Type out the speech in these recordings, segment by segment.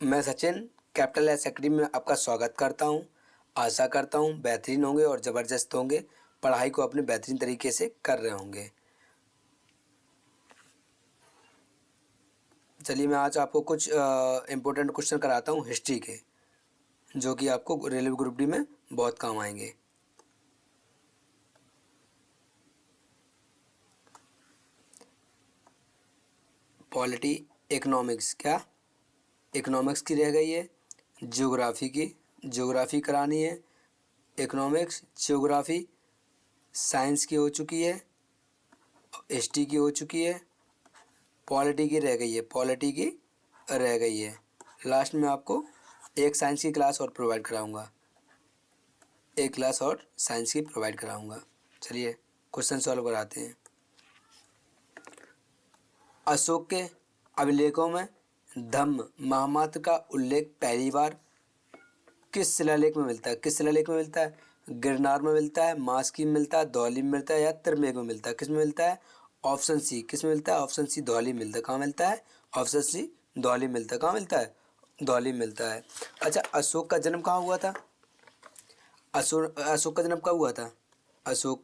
मैं Sachin capital S academy में आपका स्वागत करता हूं। आशा करता हूं बेहतरीन होंगे और ज़बरदस्त होंगे, पढ़ाई को अपने बेहतरीन तरीके से कर रहे होंगे। चलिए मैं आज आपको कुछ इम्पोर्टेंट क्वेश्चन कराता हूं हिस्ट्री के, जो कि आपको रेलवे ग्रुप डी में बहुत काम आएंगे। पॉलिटी, इकोनॉमिक्स, क्या इकोनॉमिक्स की रह गई है। ज्योग्राफी करानी है। इकोनॉमिक्स, ज्योग्राफी, साइंस की हो चुकी है, हिस्ट्री की हो चुकी है, पॉलिटी की रह गई है। लास्ट में आपको एक साइंस की क्लास और प्रोवाइड कराऊंगा, चलिए क्वेश्चन सॉल्व कराते हैं। अशोक के अभिलेखों में धम्म महामात्र का उल्लेख पहली बार किस शिलालेख में मिलता है? गिरनार में मिलता है, मास्की में मिलता है, धौली में मिलता है या त्रिमेघ में मिलता है? किस में मिलता है? ऑप्शन सी किस में मिलता है? ऑप्शन सी धौली में मिलता है। कहाँ मिलता है? ऑप्शन सी धौली में मिलता है। कहाँ मिलता है? धौली में मिलता है। अच्छा, अशोक का जन्म कहाँ हुआ था? अशोक का जन्म कब हुआ था? अशोक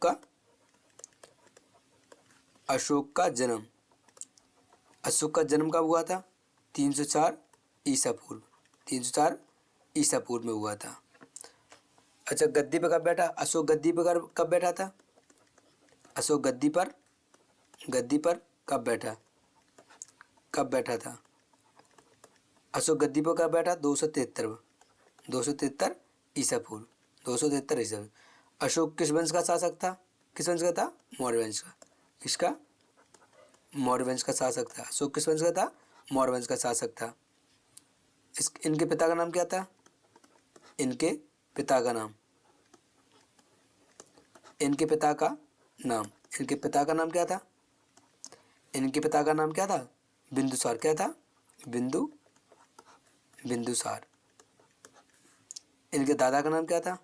का जन्म कब हुआ था? 304 ईसा पूर्व। 304 ईसा पूर्व में हुआ था। अच्छा, गद्दी पर कब बैठा? अशोक गद्दी पर कब बैठा था? अशोक गद्दी पर कब बैठा था? अशोक गद्दी पर कब बैठा? 273 ईसा पूर्व। 273 ईसा पूर्व। अशोक किस वंश का शासक था? मौर्य वंश का। किसका? मौर्य वंश का शासक था। अशोक किस वंश का था? मौर्य वंश का शासक था। इनके पिता का नाम क्या था? इनके पिता का नाम क्या था? बिंदुसार। क्या था? बिंदुसार। इनके दादा का नाम क्या था?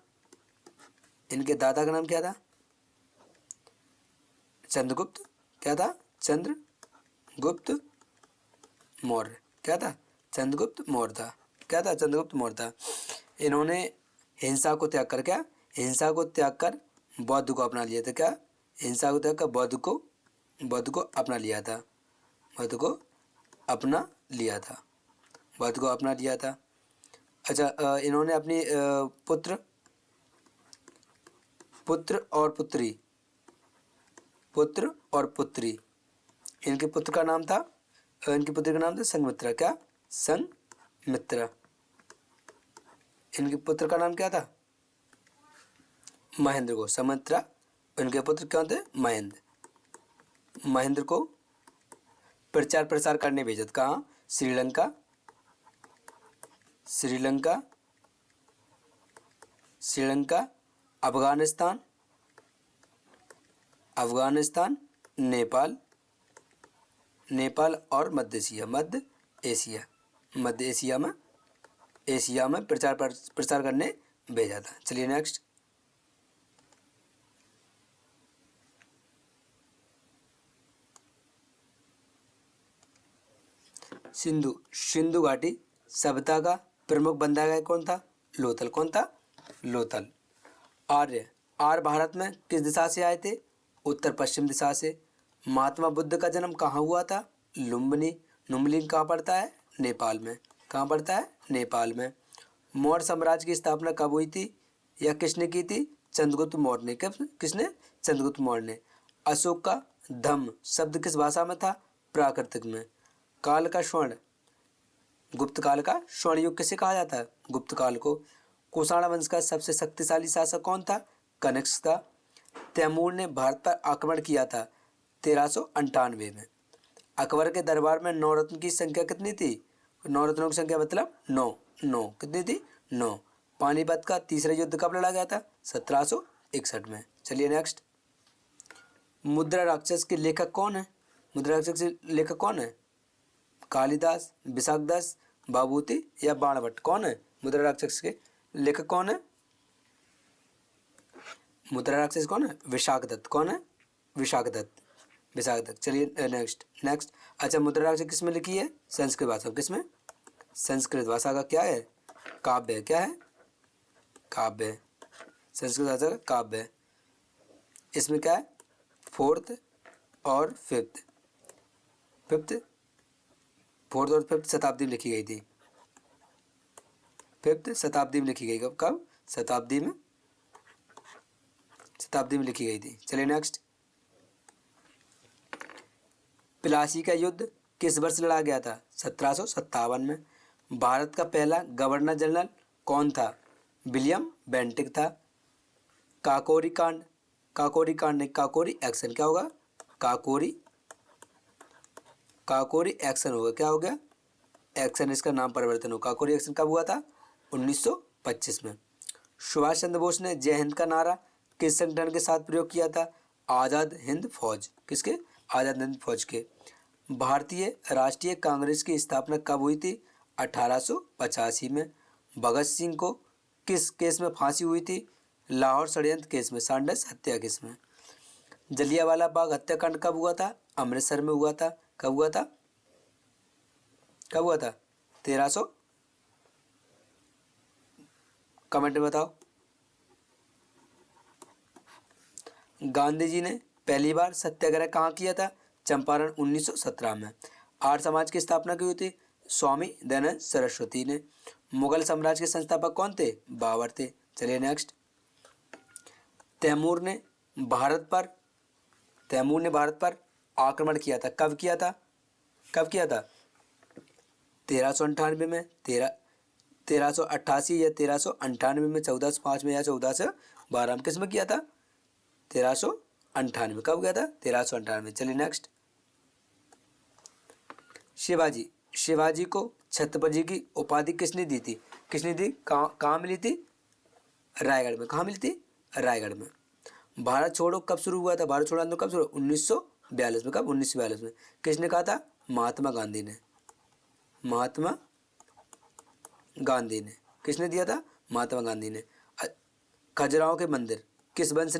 चंद्रगुप्त। क्या था? चंद्रगुप्त मौर्य। क्या था? चंद्रगुप्त मौर्य था। इन्होंने हिंसा को त्याग कर बौद्ध को अपना लिया था। क्या? हिंसा को त्याग कर बौद्ध को अपना लिया था। अच्छा, इन्होंने अपनी पुत्र और पुत्री, इनके पुत्र का नाम था संघमित्रा। क्या? संघमित्रा। इनके पुत्र का नाम क्या था? महेंद्र को। सुमित्रा, इनके पुत्र कौन थे? महेंद्र को प्रचार प्रसार करने भेजा था। कहाँ? श्रीलंका, अफगानिस्तान, नेपाल और मध्य एशिया में प्रचार प्रसार करने भेजा था। चलिए नेक्स्ट। सिंधु घाटी सभ्यता का प्रमुख बंदरगाह कौन था? लोथल। आर्य भारत में किस दिशा से आए थे? उत्तर पश्चिम दिशा से। महात्मा बुद्ध का जन्म कहाँ हुआ था? लुम्बिनी कहाँ पड़ता है? नेपाल में। मौर्य साम्राज्य की स्थापना कब हुई थी या किसने की थी? चंद्रगुप्त मौर्य ने। किसने? चंद्रगुप्त मौर्य ने। अशोक का धम्म शब्द किस भाषा में था? प्राकृतिक में। गुप्त काल का स्वर्ण युग किसे कहा जाता है? गुप्त काल को। कुषाण वंश का सबसे शक्तिशाली शासक कौन था? कनिष्क था। तैमूर ने भारत पर आक्रमण किया था 1398 में। अकबर के दरबार में नवरत्न की संख्या कितनी थी? नवरत्नों की संख्या मतलब 9। कितनी थी? 9। पानीपत का तीसरा युद्ध कब लड़ा गया था? 1761 में। चलिए नेक्स्ट। मुद्रा राक्षस के लेखक कौन है? कालिदास, विशाखदास, बाबूती या बाणभट्ट? कौन है मुद्रा राक्षस के लेखक? कौन है मुद्रा राक्षस? विशाखदत्त। कौन है? विशाखदत्त। चलिए नेक्स्ट। अच्छा, मुद्रा राक्षस किस में लिखी है? संस्कृत भाषा में। किस में? संस्कृत भाषा का क्या है? काव्य है। क्या है? काव्य। संस्कृत भाषा का काव्य है। इसमें क्या है? फोर्थ और फिफ्थ शताब्दी में लिखी गई थी। फिफ्थ शताब्दी में लिखी गई। कब? शताब्दी में लिखी गई थी। चलिए नेक्स्ट। प्लासी का युद्ध किस वर्ष लड़ा गया था? 1757 में। भारत का पहला गवर्नर जनरल कौन था? विलियम बेंटिक था। काकोरी कांड नहीं, काकोरी एक्शन। क्या होगा? काकोरी एक्शन होगा। क्या हो गया? एक्शन, इसका नाम परिवर्तन हो। काकोरी एक्शन कब हुआ था? 1925 में। सुभाष चंद्र बोस ने जय हिंद का नारा किस संगठन के साथ प्रयोग किया था? आज़ाद हिंद फौज। किसके? आज़ाद हिंद फौज के। भारतीय राष्ट्रीय कांग्रेस की स्थापना कब हुई थी? 1885 में। भगत सिंह को किस केस में फांसी हुई थी? लाहौर षड्यंत्र केस में, सांडस हत्या केस में। जलियांवाला बाग हत्याकांड कब हुआ था? अमृतसर में हुआ था। कब हुआ था? 1300। कमेंट में बताओ। गांधी जी ने पहली बार सत्याग्रह कहाँ किया था? चंपारण, 1917 में। आर्य समाज की स्थापना की हुई थी? स्वामी दयानंद सरस्वती ने। मुगल साम्राज्य के संस्थापक कौन थे? बाबर थे। चलिए नेक्स्ट। तैमूर ने भारत पर आक्रमण किया था। कब किया था? 1398 में, 1388 या 1398 में, 1405 में या 1412 में। किस में किया था? 1398। कब गया था? 1398। चलिए नेक्स्ट। शिवाजी को छत्रपति की उपाधि किसने दी थी? कहाँ मिली थी? रायगढ़ में। कहाँ मिली थी? रायगढ़ में। भारत छोड़ो कब शुरू हुआ था? भारत छोड़ो आंदोलन कब शुरू? 1942 में। कब? 1942 में। किसने कहा था? महात्मा गांधी ने। किसने दिया था? महात्मा गांधी ने। खजुराहो के मंदिर किस वंश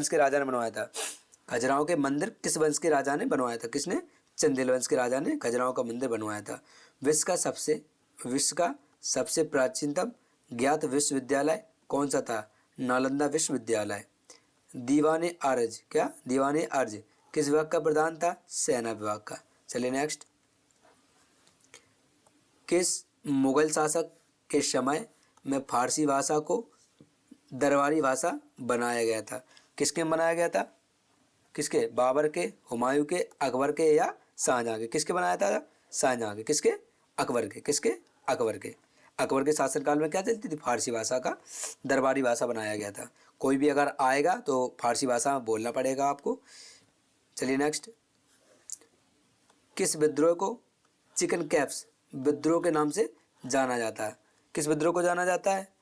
के राजा ने बनवाया था? खजुराहो के मंदिर किस वंश के राजा ने बनवाया था? किसने? चंदेल वंश के राजा ने खजुराहो का मंदिर बनवाया था। विश्व का सबसे प्राचीनतम ज्ञात विश्वविद्यालय कौन सा था? नालंदा विश्वविद्यालय। दीवाने अर्ज किस विभाग का प्रधान था? सेना विभाग का। चलिए नेक्स्ट। किस मुगल शासक के समय में फारसी भाषा को दरबारी भाषा बनाया गया था? किसके बनाया गया था? किसके? बाबर के, हुमायूं के, अकबर के या शाहजहां के? किसके बनाया था? शाहजहां के। किसके? अकबर के। किसके? अकबर के। अकबर के शासनकाल में क्या चलती थी? फारसी भाषा का दरबारी भाषा बनाया गया था। कोई भी अगर आएगा तो फारसी भाषा में बोलना पड़ेगा आपको। चलिए नेक्स्ट। किस विद्रोह को चिकन कैप्स विद्रोह के नाम से जाना जाता है? किस विद्रोह को जाना जाता है?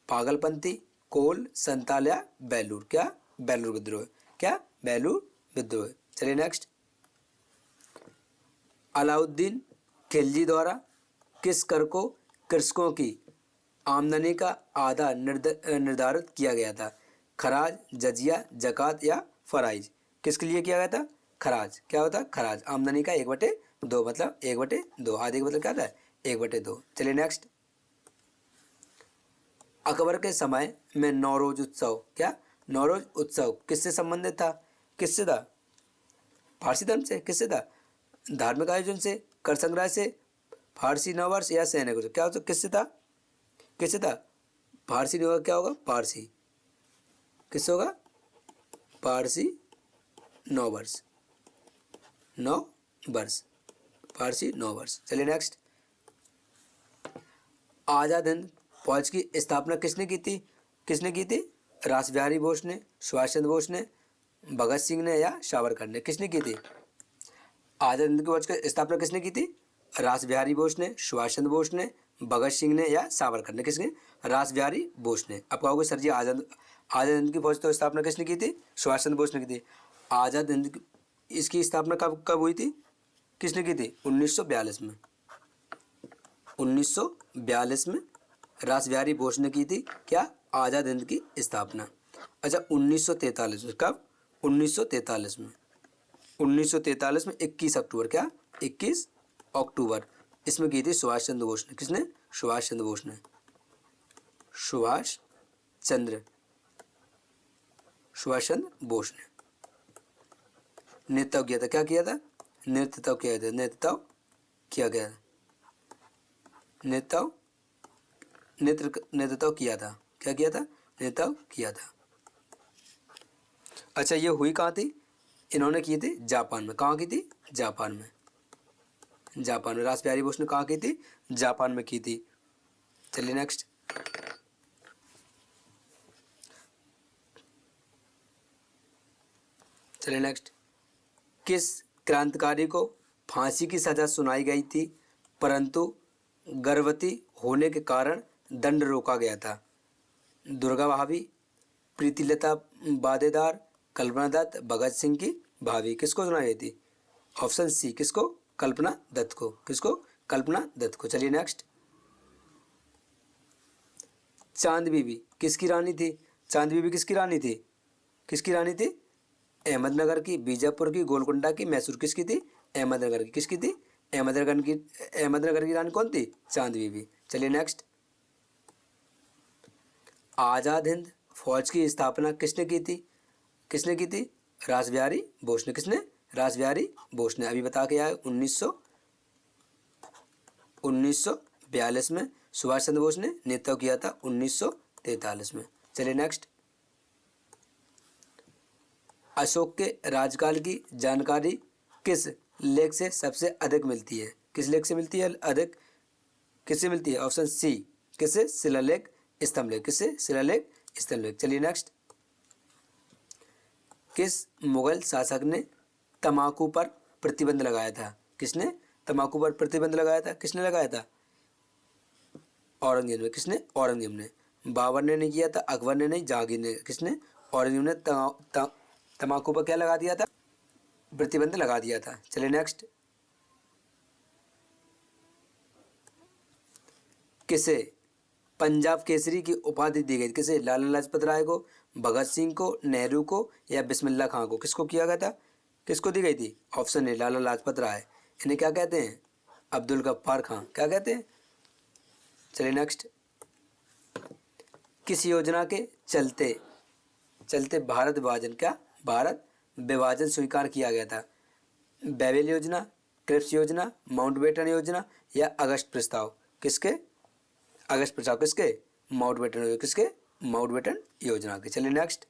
पागलपंथी, कोल, संताल या बेलूर? क्या? बेलूर विद्रोह। क्या? बेलूर विद्रोह। चलिए नेक्स्ट। अलाउद्दीन खिलजी द्वारा किस कर को कृषकों की आमदनी का आधा निर्धारित किया गया था? खराज, जजिया, जकात या फराइज? किसके लिए किया गया था? खराज। क्या होता है? खराज। आमदनी का 1/2 मतलब 1/2। आधे का मतलब क्या था? 1/2। चलिए नेक्स्ट। अकबर के समय में नौरोज उत्सव, क्या? नौरोज उत्सव किससे संबंधित था? किससे था? फारसी धर्म से। किससे था? धार्मिक आयोजन से, कर संग्रह से, फारसी नववर्ष या सैनिक उत्सव? क्या होता? किससे था? फारसी नहीं होगा, क्या होगा? पारसी। किससे होगा? पारसी नववर्ष। फारसी नववर्ष। चलिए नेक्स्ट। आज़ाद हिंद फौज की स्थापना किसने की थी? रास बिहारी बोस ने, सुभाष चंद्र बोस ने, भगत सिंह ने या सावरकर ने? किसने की थी? आज़ाद हिंद फौज की स्थापना किसने की थी? रास बिहारी बोस ने, सुभाष चंद्र बोस ने, भगत सिंह ने या सावरकर ने? किसने? रास बिहारी बोस ने। अब कहोगे सर जी आज़ाद हिंद की फौज तो स्थापना किसने की थी? सुभाष चंद्र बोस ने की थी। आज़ाद हिंद इसकी स्थापना कब हुई थी? किसने की थी? 1942 में। 1942 में रास बिहारी बोस ने की थी। क्या? आज़ाद हिंद की स्थापना। अच्छा 1943 में। कब? 1943 में। 1943 में 21 अक्टूबर। क्या? 21 अक्टूबर इसमें की थी सुभाष चंद्र बोस ने। किसने? सुभाष चंद्र बोस ने। सुभाष चंद्र बोस ने नेतृत्व किया था। क्या किया था? नेतृत्व किया था। नेतृत्व किया गया। नेतृत्व किया था। क्या किया था? नेतृत्व किया था। अच्छा, ये हुई कहाँ थी? इन्होंने की थी जापान में। कहाँ की थी? जापान में। जापान में। रास बिहारी बोस ने कहाँ की थी? जापान में की थी। चलिए नेक्स्ट। चलिए नेक्स्ट। किस क्रांतिकारी को फांसी की सजा सुनाई गई थी परंतु गर्भवती होने के कारण दंड रोका गया था? दुर्गा भाभी, प्रीतिलता वाडेदार, कल्पना दत्त, भगत सिंह की भाभी। किसको सुनाई गई थी? Option C. किसको? कल्पना दत्त को। किसको? कल्पना दत्त को। चलिए नेक्स्ट। चांद बीबी किसकी रानी थी? चांद बीबी किसकी रानी थी? किसकी रानी थी? अहमदनगर की, बीजापुर की, गोलकुंडा की, मैसूर। किसकी थी? अहमदनगर की। किसकी थी? अहमदनगर की रानी कौन थी? चांद बीबी। चलिए नेक्स्ट। आज़ाद हिंद फौज की स्थापना किसने की थी? किसने की थी? रास बिहारी बोस ने। किसने? रास बिहारी बोस ने। अभी बता के आए 1942 में। सुभाष चंद्र बोस ने नेतृत्व किया था 1943 में। चलिए नेक्स्ट। अशोक के राजकाल की जानकारी किस लेख से सबसे अधिक मिलती है? किस लेख से मिलती है अधिक? किससे मिलती है? Option C. किससे? शिलालेख, स्तंभलेख। किससे? शिलालेख, स्तंभलेख। चलिए नेक्स्ट। किस मुगल शासक ने तंबाकू पर प्रतिबंध लगाया था? किसने तंबाकू पर प्रतिबंध लगाया था? किसने लगाया था? औरंगजेब ने। किसने? औरंगजेब ने। बाबर ने नहीं किया था, अकबर ने नहीं, जहांगीर ने। किसने? औरंगजेब ने तंबाकू पर क्या लगा दिया था? प्रतिबंध लगा दिया था। चलिए नेक्स्ट। किसे पंजाब केसरी की उपाधि दी गई? किसे? लाला लाजपत राय को, भगत सिंह को, नेहरू को या बिस्मिल्लाह खां को? किसको किया गया था? किसको दी गई थी? Option A Lala Lajpat Rai. इन्हें क्या कहते हैं? अब्दुल गफ्फार खां। क्या कहते हैं? चलिए नेक्स्ट। किस योजना के चलते चलते भारत विभाजन, क्या भारत विभाजन स्वीकार किया गया था? बेबेल योजना, क्रिप्स योजना, माउंटबेटन योजना या अगस्त प्रस्ताव? किसके? अगस्त प्रस्ताव। किसके? माउंटबेटन योजना। किसके? माउंटबेटन योजना के। चलिए नेक्स्ट।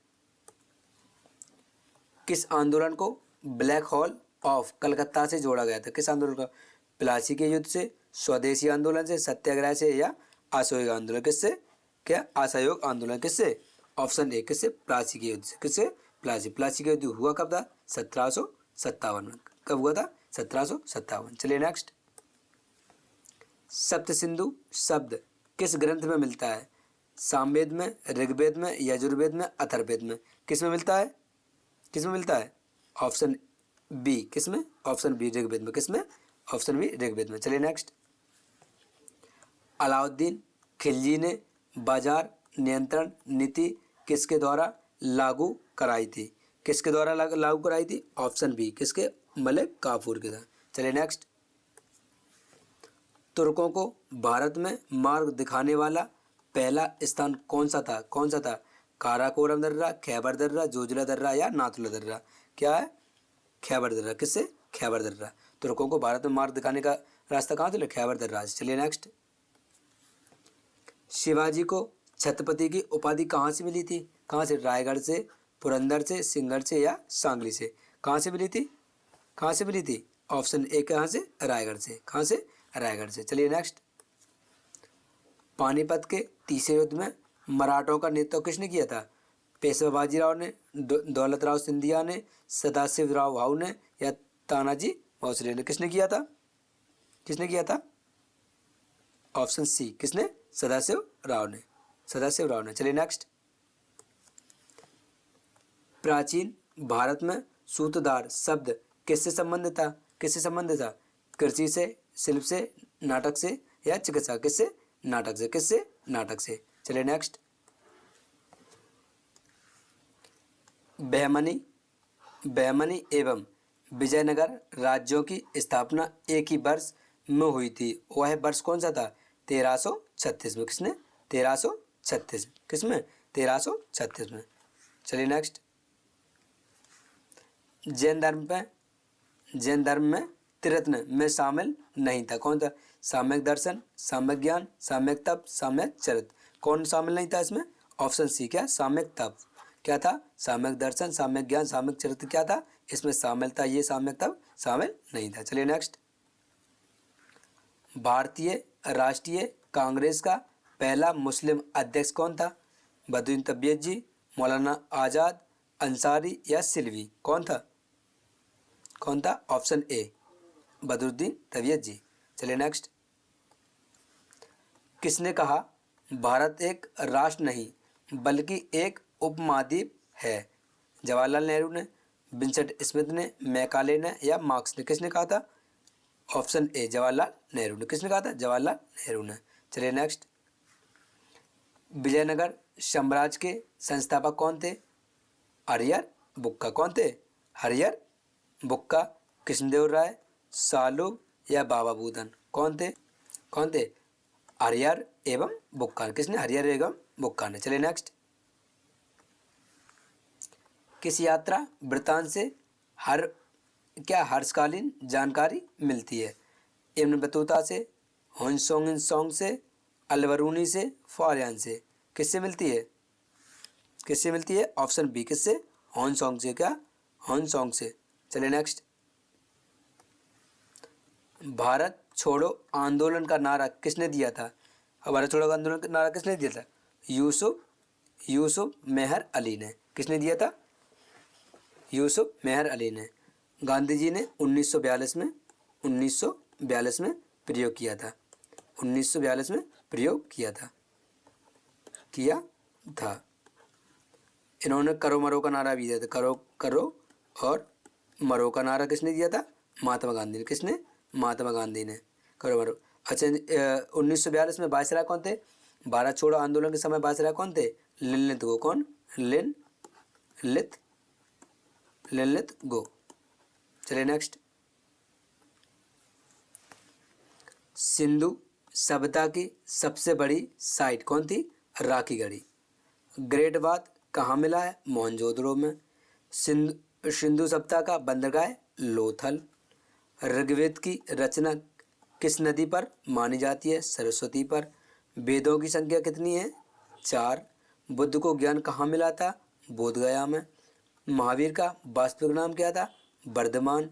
किस आंदोलन को ब्लैक हॉल ऑफ कलकत्ता से जोड़ा गया था? किस आंदोलन का? प्लासी के युद्ध से, स्वदेशी आंदोलन से, सत्याग्रह से या असहयोग आंदोलन? किससे? क्या? असहयोग आंदोलन। किससे? Option A. किससे? प्लासी के युद्ध से। किससे? प्लासी का युद्ध हुआ कब था? 1757 में। कब हुआ था? 1757। चलिए नेक्स्ट। सप्त सिंधु शब्द किस ग्रंथ में मिलता है? सामवेद में, ऋग्वेद में, यजुर्वेद में, अथर्ववेद में? किस में मिलता है? किस में मिलता है? Option B. किस में? ऑप्शन बी ऋग्वेद में। किस में? ऑप्शन बी ऋग्वेद में। चलिए नेक्स्ट। अलाउद्दीन खिलजी ने बाजार नियंत्रण नीति किसके द्वारा लागू कराई थी? किसके द्वारा लागू कराई थी? Option B. किसके? मलिक काफूर के द्वारा। चलिए नेक्स्ट। तुर्कों को भारत में मार्ग दिखाने वाला पहला स्थान कौन सा था? कौन सा था? काराकोरम दर्रा, खैबर दर्रा, जोजिला दर्रा या नाथुला दर्रा? क्या है? खैबर दर्रा। किससे? खैबर दर्रा। तुर्कों को भारत में मार्ग दिखाने का रास्ता कहाँ से? खैबर दर्रा से। चलिए नेक्स्ट। शिवाजी को छत्रपति की उपाधि कहाँ से मिली थी? कहाँ से? रायगढ़ से, पुरंदर से, सिंगड़ से या सांगली से? कहाँ से मिली थी? कहाँ से मिली थी? Option A. कहाँ से? रायगढ़ से। कहाँ से? रायगढ़ से। चलिए नेक्स्ट। पानीपत के तीसरे युद्ध में मराठों का नेतृत्व किसने किया था? पेशवा बाजीराव ने, दौलत राव सिंधिया ने, सदाशिव राव भाऊ ने या तानाजी भोसले ने? किसने किया था? किसने किया था? Option C. किसने? सदाशिव राव ने। सदाशिव राव ने। चलिए नेक्स्ट। प्राचीन भारत में सूत्रधार शब्द किससे संबंधित था? किससे संबंधित था? कृषि से, शिल्प से, नाटक से या चिकित्सा? किससे? नाटक से। किससे? नाटक से। चलिए नेक्स्ट। बहमनी एवं विजयनगर राज्यों की स्थापना एक ही वर्ष में हुई थी, वह वर्ष कौन सा था? 1336 में। किसने? 1336। किसमें? 1336 में। चलिए नेक्स्ट। जैन धर्म में त्रिरत्न में शामिल नहीं था, कौन था? साम्यक दर्शन, साम्यक ज्ञान, साम्यक तप, साम्यक चरित्र। कौन शामिल नहीं था इसमें? ऑप्शन सी क्या? साम्यक तप। क्या था? साम्यक दर्शन, साम्यक ज्ञान, साम्यक चरित्र क्या था? इसमें शामिल था, ये साम्यक तप शामिल नहीं था। चलिए नेक्स्ट। भारतीय राष्ट्रीय कांग्रेस का पहला मुस्लिम अध्यक्ष कौन था? बदरुद्दीन तबियत जी, मौलाना आज़ाद अंसारी या सिलवी? कौन था? कौन था? ऑप्शन ए, बदरुद्दीन तबियत जी। चलिए नेक्स्ट। किसने कहा भारत एक राष्ट्र नहीं बल्कि एक उपमहाद्वीप है? जवाहरलाल नेहरू ने, विंसेंट स्मिथ ने, मैकाले ने या मार्क्स ने? किसने कहा था? ऑप्शन ए, जवाहरलाल नेहरू ने। किसने कहा था? जवाहरलाल नेहरू ने। चलिए नेक्स्ट। विजयनगर साम्राज्य के संस्थापक कौन थे? हरिहर बुक्का। कौन थे? हरिहर बुक्का। कृष्णदेव राय, सालू या बाबा बुदन? कौन थे? कौन थे? हरिहर एवं बुक्का। किसने? हरिहर एवं बुक्का ने। चलिए नेक्स्ट। किस यात्रा वृत्तांत से हर्षकालीन जानकारी मिलती है? इब्न बतूता से, होंसोंग से, अलबरूनी से, फारियान से? किससे मिलती है? किससे मिलती है? ऑप्शन बी, किससे? होंसोंग से। क्या? होंसोंग से। चलिए नेक्स्ट। भारत छोड़ो आंदोलन का नारा किसने दिया था? भारत छोड़ो आंदोलन का नारा किसने दिया था? यूसुफ मेहर अली ने। किसने दिया था? यूसुफ मेहर अली ने। गांधी जी ने 1942 में प्रयोग किया था। 1942 में प्रयोग किया था। इन्होंने करो मरो का नारा भी दिया था। करो करो और मरो का नारा किसने दिया था? महात्मा गांधी ने। किसने? महात्मा गांधी ने। करो मरो। अच्छा, 1942 में वायसराय कौन थे? भारत छोड़ो आंदोलन के समय वायसराय कौन थे? लिनलित गो। कौन? लिनलित गो। चलिए नेक्स्ट। सिंधु सभ्यता की सबसे बड़ी साइट कौन थी? राखी गढ़ी। ग्रेट बाथ कहाँ मिला है? मोहनजोदड़ो में। सिंधु सभ्यता का बंदरगाह लोथल। ऋग्वेद की रचना किस नदी पर मानी जाती है? सरस्वती पर। वेदों की संख्या कितनी है? 4। बुद्ध को ज्ञान कहाँ मिला था? बोधगया में। महावीर का वास्तविक नाम क्या था? वर्धमान।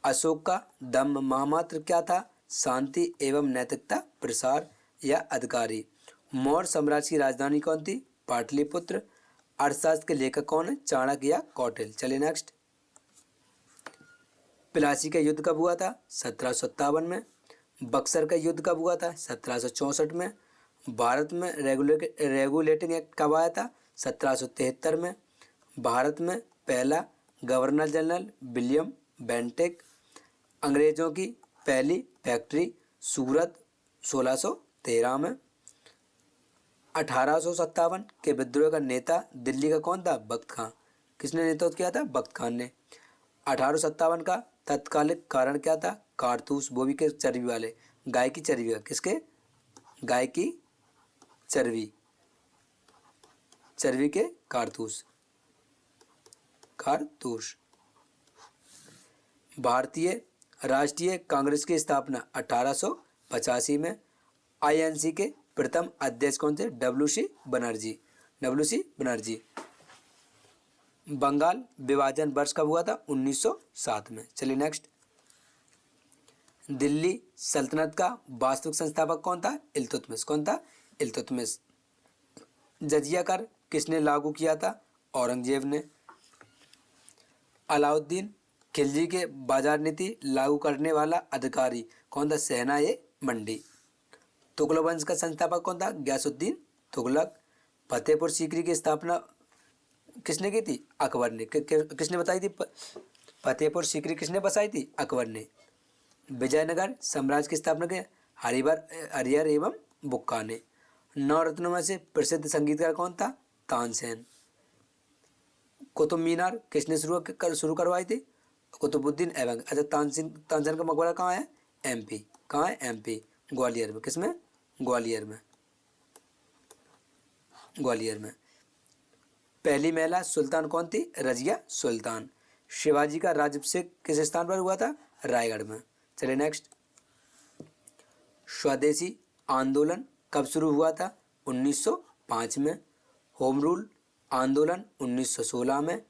अशोक का दम्भ महामात्र क्या था? शांति एवं नैतिकता प्रसार या अधिकारी। मौर्य साम्राज्य की राजधानी कौन थी? पाटलिपुत्र। अर्थशास्त्र के लेखक कौन है? चाणक्य या कौटिल्य? चलिए नेक्स्ट। प्लासी का युद्ध कब हुआ था? 1757 में। बक्सर का युद्ध कब हुआ था? 1764 में। भारत में रेगुलेटिंग एक्ट कब आया था? 1773 में। भारत में पहला गवर्नर जनरल विलियम बेंटिक। अंग्रेजों की पहली फैक्ट्री सूरत 1613 में। 1857 के विद्रोह का नेता दिल्ली का कौन था? बख्त खान। किसने नेतृत्व किया था? बख्त खान ने। 1857 का तत्कालिक कारण क्या था? कारतूस, वो भी के चर्बी वाले, गाय की चर्बी का। किसके? गाय की चर्बी के कारतूस। भारतीय राष्ट्रीय कांग्रेस की स्थापना 1885 में। आईएनसी के प्रथम अध्यक्ष कौन थे? डब्ल्यू.सी. बनर्जी। बंगाल विभाजन वर्ष कब हुआ था? 1907 में। चलिए नेक्स्ट। दिल्ली सल्तनत का वास्तविक संस्थापक कौन था? इल्तुतमिश। कौन था? इल्तुतमिश। जजिया कर किसने लागू किया था? औरंगजेब ने। अलाउद्दीन खिलजी के बाजार नीति लागू करने वाला अधिकारी कौन था? सहना ए मंडी। तुगलक वंश का संस्थापक कौन था? गयासुद्दीन तुगलक। फतेहपुर सीकरी की स्थापना किसने की थी? अकबर ने। किसने बताई थी? फतेहपुर सीकरी किसने बसाई थी? अकबर ने। विजयनगर साम्राज्य की स्थापना के हरिहर एवं बुक्का ने। नवरत्नों में से प्रसिद्ध संगीतकार कौन था? तानसेन। कुतुब मीनार किसने शुरू करवाई थी? कुतुबुद्दीन ऐबक। अच्छा, तानसेन का मकबरा कहाँ है? एमपी। कहाँ है? एमपी, ग्वालियर में। किसमें? ग्वालियर में, ग्वालियर में। पहली महिला सुल्तान कौन थी? रजिया सुल्तान। शिवाजी का राज्याभिषेक किस स्थान पर हुआ था? रायगढ़ में। चलिए नेक्स्ट। स्वदेशी आंदोलन कब शुरू हुआ था? 1905 में। होम रूल आंदोलन 1916 में।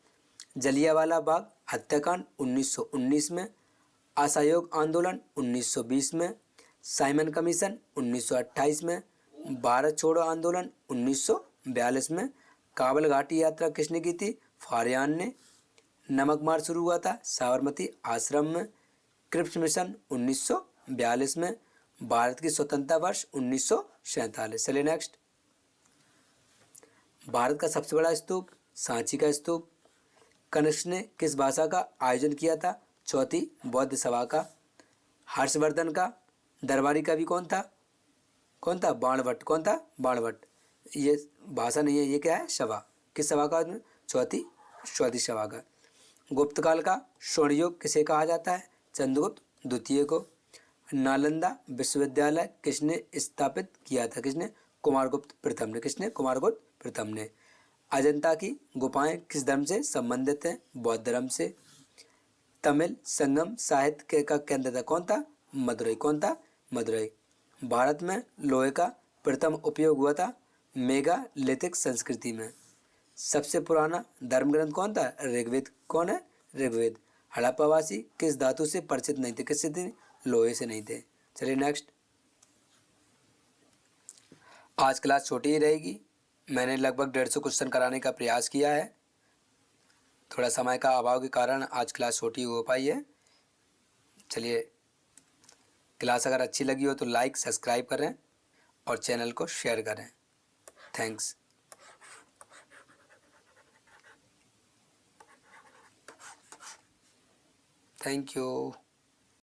जलियांवाला बाग हत्याकांड 1919 में। असहयोग आंदोलन 1920 में। साइमन कमीशन 1928 में। भारत छोड़ो आंदोलन 1942 में। काबल घाटी यात्रा किसने की थी? फारियान ने। नमक मार्च शुरू हुआ था साबरमती आश्रम में। क्रिप्स मिशन 1942 में। भारत की स्वतंत्रता वर्ष 1947। चलिए नेक्स्ट। भारत का सबसे बड़ा स्तूप सांची का स्तूप। कनिष्क ने किस भाषा का आयोजन किया था? चौथी बौद्ध सभा का। हर्षवर्धन का दरबारी कवि कौन था? कौन था? बाणभट्ट। कौन था? बाणभट्ट। ये भाषा नहीं है, ये क्या है? सभा। किस सभा का? चौथी चौथी सभा का। गुप्त काल का स्वर्ण युग किसे कहा जाता है? चंद्रगुप्त द्वितीय को। नालंदा विश्वविद्यालय किसने स्थापित किया था? किसने? कुमारगुप्त प्रथम ने। किसने? कुमारगुप्त प्रथम ने। अजंता की गुफाएं किस धर्म से संबंधित हैं? बौद्ध धर्म से। तमिल संगम साहित्य का केंद्र था? कौन था? मदुरई। कौन था? मदुरई। भारत में लोहे का प्रथम उपयोग हुआ था मेगालिथिक संस्कृति में। सबसे पुराना धर्म ग्रंथ कौन था? ऋग्वेद। कौन है? ऋग्वेद। हड़प्पावासी किस धातु से परिचित नहीं थे? किससे थे? लोहे से नहीं थे। चलिए नेक्स्ट। आज क्लास छोटी ही रहेगी। मैंने लगभग 150 क्वेश्चन कराने का प्रयास किया है। थोड़ा समय का अभाव के कारण आज क्लास छोटी हो पाई है। चलिए, क्लास अगर अच्छी लगी हो तो लाइक सब्सक्राइब करें और चैनल को शेयर करें। थैंक्स। Thank you.